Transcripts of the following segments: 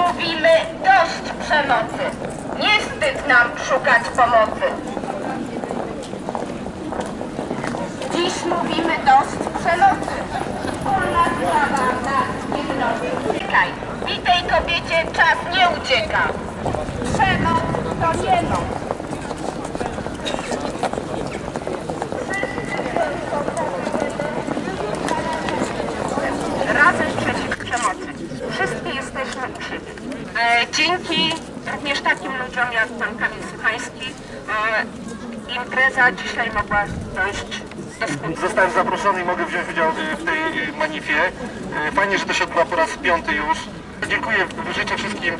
mówimy dość przemocy. Nie wstyd nam szukać pomocy. Dziś mówimy dość przemocy. Wspólna sprawa nas jednoczy. Czekaj, i tej kobiecie czas nie ucieka. Przemoc to niemoc. Razem przeciw przemocy. Wszyscy jesteśmy uszybni. Dzięki również takim ludziom jak pan Kamil Suchański impreza dzisiaj mogła dojść do skutku. Zostałem zaproszony i mogę wziąć udział w tej manifie. Fajnie, że to się odbywa po raz 5. już. Dziękuję, życzę wszystkim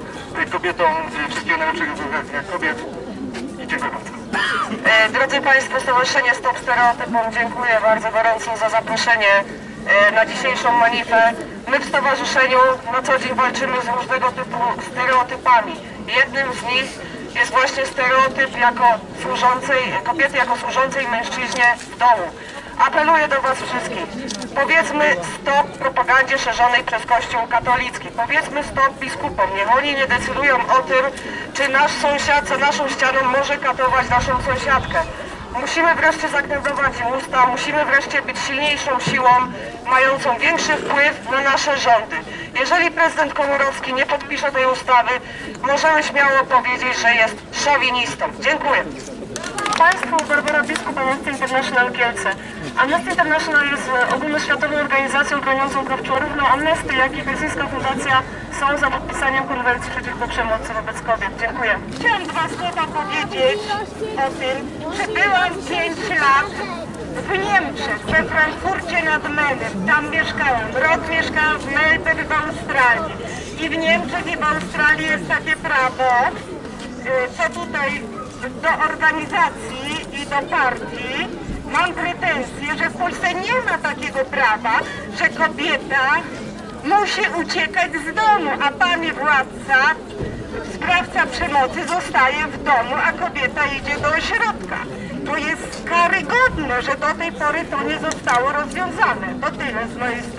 kobietom wszystkiego najlepszego z Dnia Kobiet i dziękuję bardzo. Drodzy Państwo, Stowarzyszenie Stop Stereotypom dziękuję bardzo gorąco za zaproszenie na dzisiejszą manifę. My w stowarzyszeniu na co dzień walczymy z różnego typu stereotypami. Jednym z nich jest właśnie stereotyp kobiety jako służącej mężczyźnie w domu. Apeluję do Was wszystkich. Powiedzmy stop propagandzie szerzonej przez Kościół katolicki. Powiedzmy stop biskupom. Niech oni nie decydują o tym, czy nasz sąsiad za naszą ścianą może katować naszą sąsiadkę. Musimy wreszcie zaknedować im usta, musimy wreszcie być silniejszą siłą, mającą większy wpływ na nasze rządy. Jeżeli prezydent Komorowski nie podpisze tej ustawy, możemy śmiało powiedzieć, że jest szowinistą. Dziękuję. Państwu, Barbara Biskup, Amnesty International Kielce. Amnesty International jest ogólnoświatową organizacją broniącą praw człowieka. Amnesty, jak i Helsińska Fundacja są za podpisaniem konwencji przeciwko przemocy wobec kobiet. Dziękuję. Chciałam 2 słowa powiedzieć o tym, że byłam 5 lat w Niemczech, we Frankfurcie nad Menem. Tam mieszkałam. Rok mieszkałam w Melbourne w Australii. I w Niemczech i w Australii jest takie prawo, co tutaj do organizacji i do partii mam pretensje, że w Polsce nie ma takiego prawa, że kobieta musi uciekać z domu, a panie władca, sprawca przemocy zostaje w domu, a kobieta idzie do ośrodka. To jest karygodne, że do tej pory to nie zostało rozwiązane. To tyle z mojej strony.